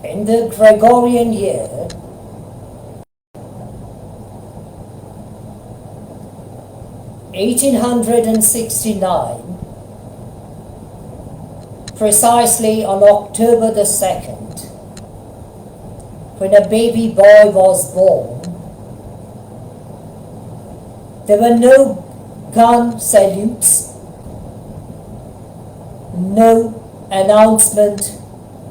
In the Gregorian year, (1869), precisely on October the 2nd, when a baby boy was born, there were no gun salutes, no announcement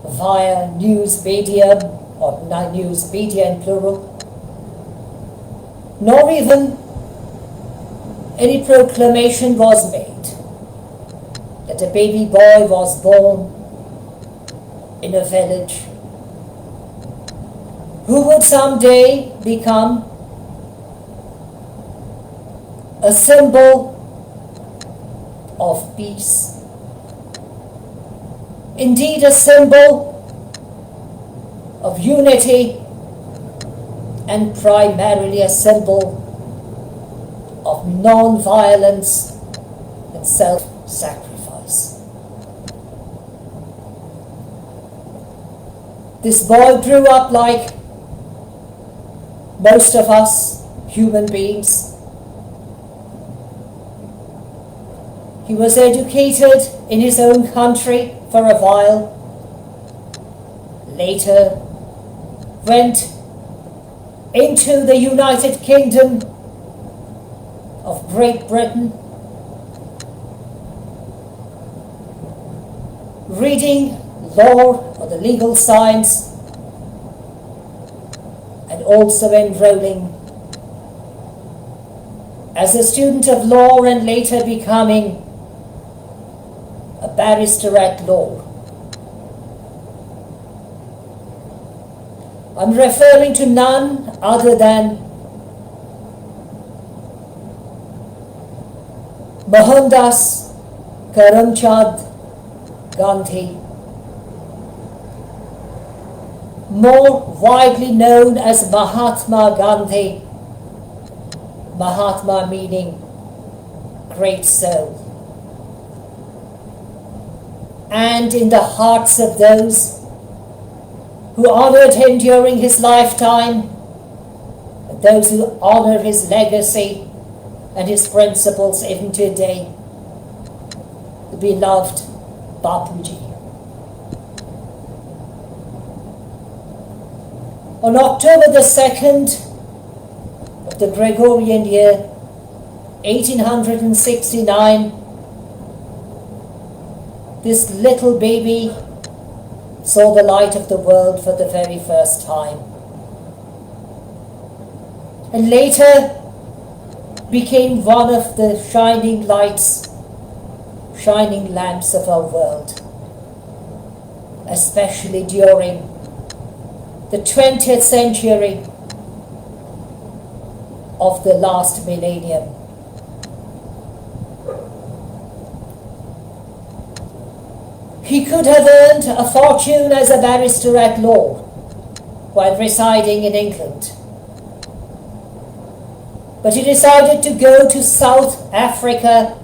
via news media, or news media in plural, nor even any proclamation was made that a baby boy was born in a village who would someday become a symbol of peace. Indeed, a symbol of unity, and primarily a symbol of non-violence and self-sacrifice. This boy grew up like most of us human beings. He was educated in his own country for a while, later went into the United Kingdom of Great Britain, reading law or the legal science, and also enrolling as a student of law and later becoming a barrister at law. I'm referring to none other than Mohandas Karamchand Gandhi, more widely known as Mahatma Gandhi, Mahatma meaning great soul. And in the hearts of those who honored him during his lifetime, and those who honor his legacy and his principles even today, the beloved Bapuji. On October the 2nd of the Gregorian year, 1869, this little baby saw the light of the world for the very first time, and later became one of the shining lights, shining lamps of our world, especially during the 20th century of the last millennium. He could have earned a fortune as a barrister at law while residing in England, but he decided to go to South Africa,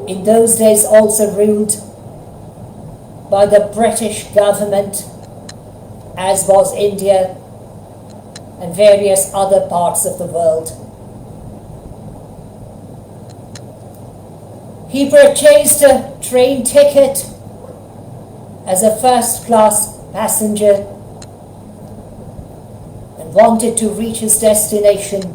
in those days also ruled by the British government, as was India and various other parts of the world. He purchased a train ticket as a first-class passenger and wanted to reach his destination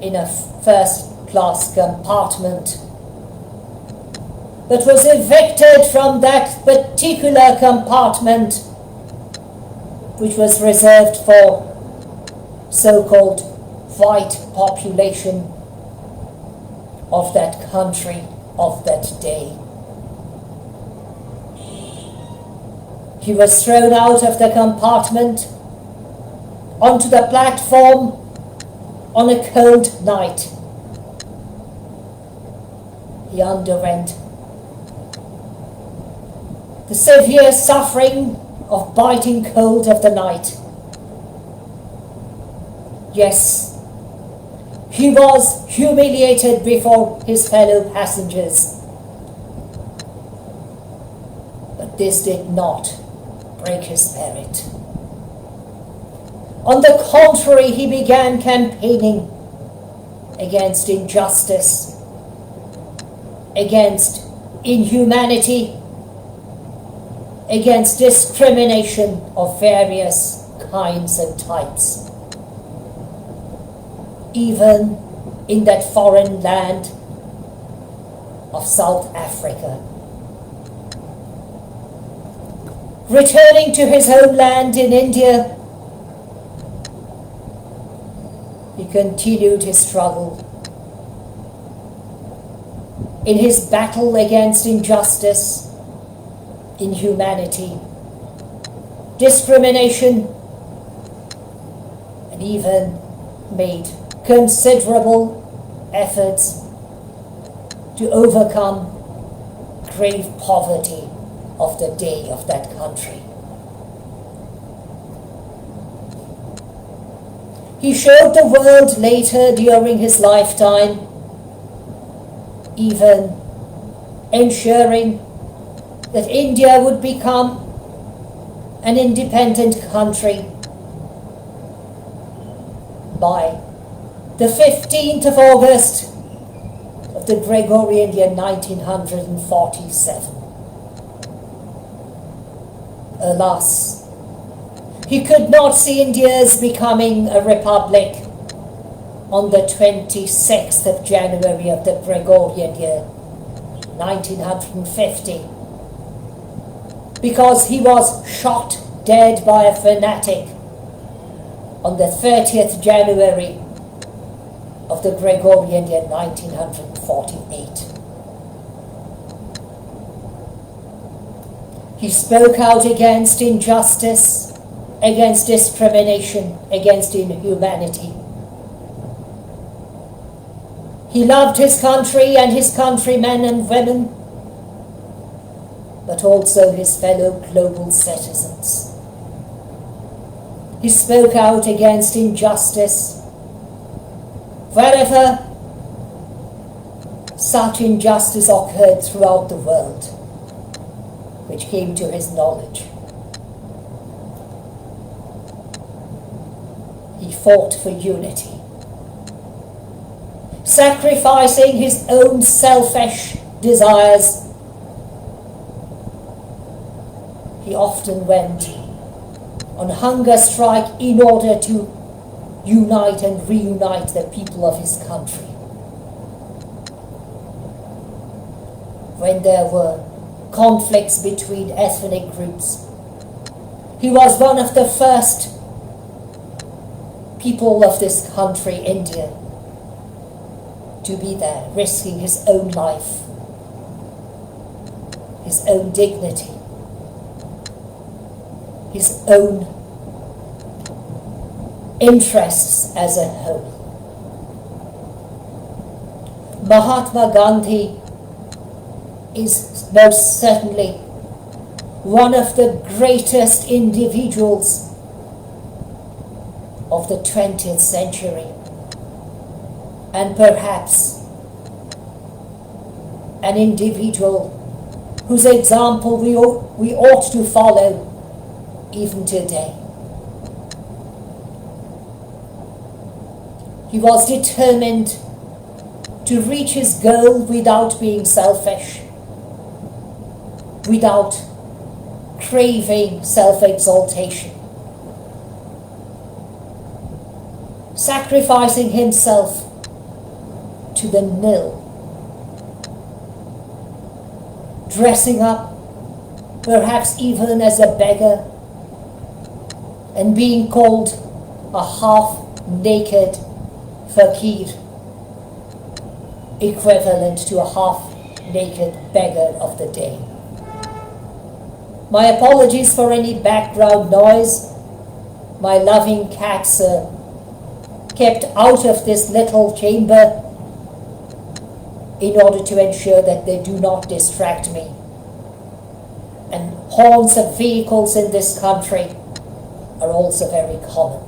in a first-class compartment, but was evicted from that particular compartment, which was reserved for so-called white population of that country, of that day. He was thrown out of the compartment onto the platform on a cold night. He underwent the severe suffering of biting cold of the night. Yes, he was humiliated before his fellow passengers. this did not break his spirit. On the contrary, he began campaigning against injustice, against inhumanity, against discrimination of various kinds and types. Even in that foreign land of South Africa. Returning to his homeland in India, he continued his struggle in his battle against injustice, inhumanity, discrimination, and even made considerable efforts to overcome grave poverty of the day of that country. He showed the world later during his lifetime, even ensuring that India would become an independent country by the 15th of August of the Gregorian year 1947. Alas, he could not see India's becoming a republic on the 26th of January of the Gregorian year 1950, because he was shot dead by a fanatic on the 30th January of the Gregorian year 1948. He spoke out against injustice, against discrimination, against inhumanity. He loved his country and his countrymen and women, but also his fellow global citizens. He spoke out against injustice wherever such injustice occurred throughout the world, which came to his knowledge. He fought for unity, sacrificing his own selfish desires. He often went on hunger strike in order to unite and reunite the people of his country. When there were conflicts between ethnic groups, he was one of the first people of this country, India, to be there, risking his own life, his own dignity, his own interests as a whole. Mahatma Gandhi is most certainly one of the greatest individuals of the 20th century, and perhaps an individual whose example we ought to follow even today. He was determined to reach his goal without being selfish, without craving self-exaltation, sacrificing himself to the nil, dressing up perhaps even as a beggar, and being called a half-naked fakir, equivalent to a half-naked beggar of the day. My apologies for any background noise. My loving cats are kept out of this little chamber in order to ensure that they do not distract me. And horns of vehicles in this country are also very common.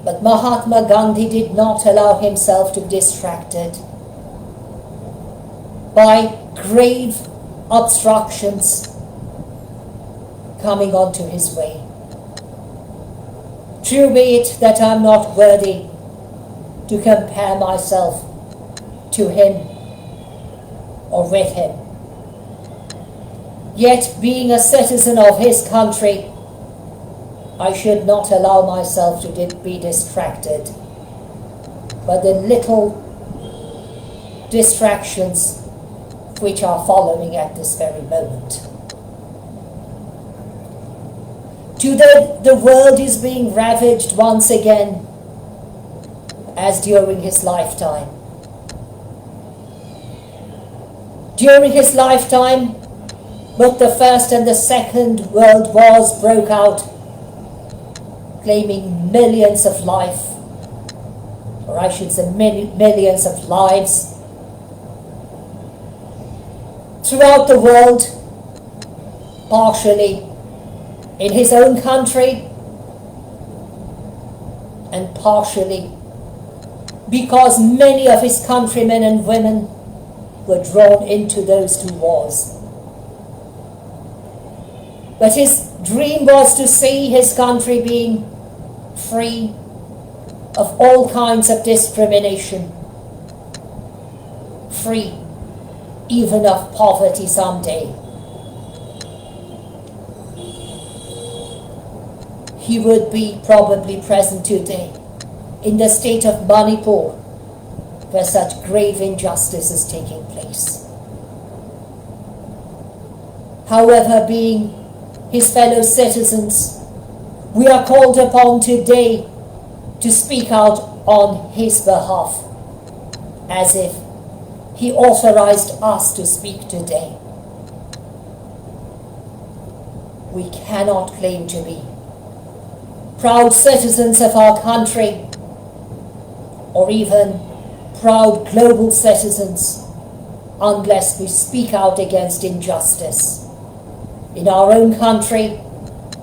But Mahatma Gandhi did not allow himself to be distracted by grave obstructions coming onto his way. True be it that I'm not worthy to compare myself to him or with him. Yet, being a citizen of his country, I should not allow myself to be distracted by the little distractions which are following at this very moment. Today, the world is being ravaged once again, as during his lifetime. During his lifetime, both the First and the Second World Wars broke out, claiming millions of life, or I should say millions of lives, throughout the world, partially in his own country, and partially because many of his countrymen and women were drawn into those two wars. But his dream was to see his country being free of all kinds of discrimination, free even of poverty someday. He would be probably present today in the state of Manipur, where such grave injustice is taking place. However, being his fellow citizens, we are called upon today to speak out on his behalf, as if he authorized us to speak today. We cannot claim to be proud citizens of our country, or even proud global citizens, unless we speak out against injustice in our own country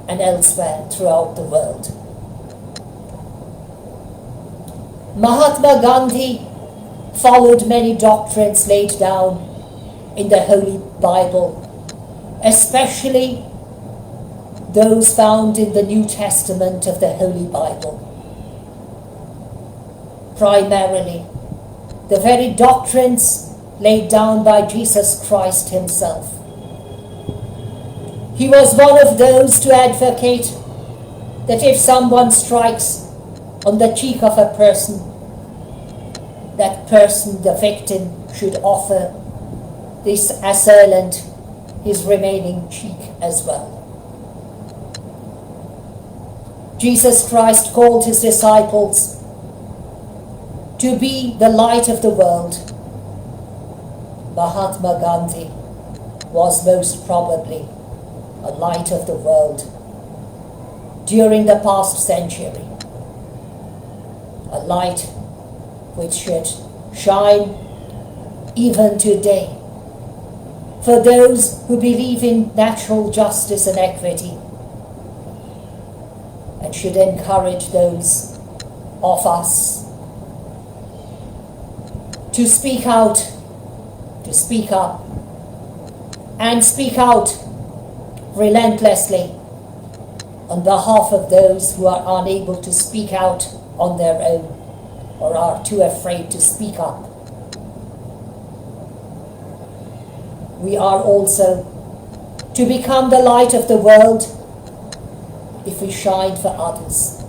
and elsewhere throughout the world. Mahatma Gandhi followed many doctrines laid down in the Holy Bible, especially those found in the New Testament of the Holy Bible. Primarily, the very doctrines laid down by Jesus Christ himself. He was one of those to advocate that if someone strikes on the cheek of a person, that person, the victim, should offer this assailant his remaining cheek as well. Jesus Christ called his disciples to be the light of the world. Mahatma Gandhi was most probably a light of the world during the past century, a light which should shine even today for those who believe in natural justice and equity, and should encourage those of us to speak out, to speak up, and speak out relentlessly on behalf of those who are unable to speak out on their own or are too afraid to speak up. We are also to become the light of the world if we shine for others.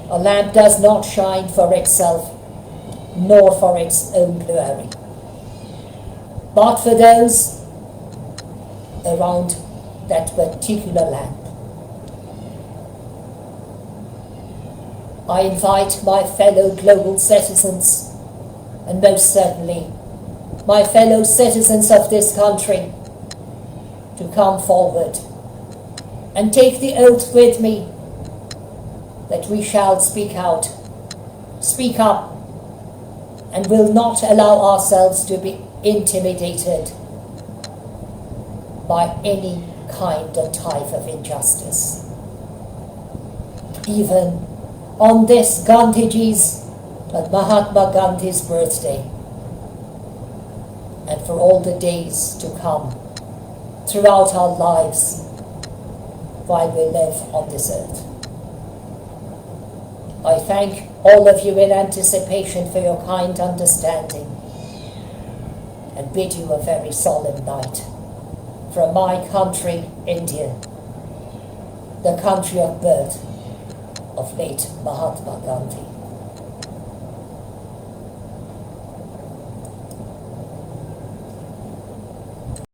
A lamp does not shine for itself, nor for its own glory, but for those around that particular lamp. I invite my fellow global citizens, and most certainly my fellow citizens of this country, to come forward and take the oath with me that we shall speak out, speak up, and will not allow ourselves to be intimidated by any kind or type of injustice. Even on this Gandhiji's, Mahatma Gandhi's birthday, and for all the days to come throughout our lives while we live on this earth. I thank all of you in anticipation for your kind understanding and bid you a very solemn night from my country, India, the country of birth of late Mahatma Gandhi.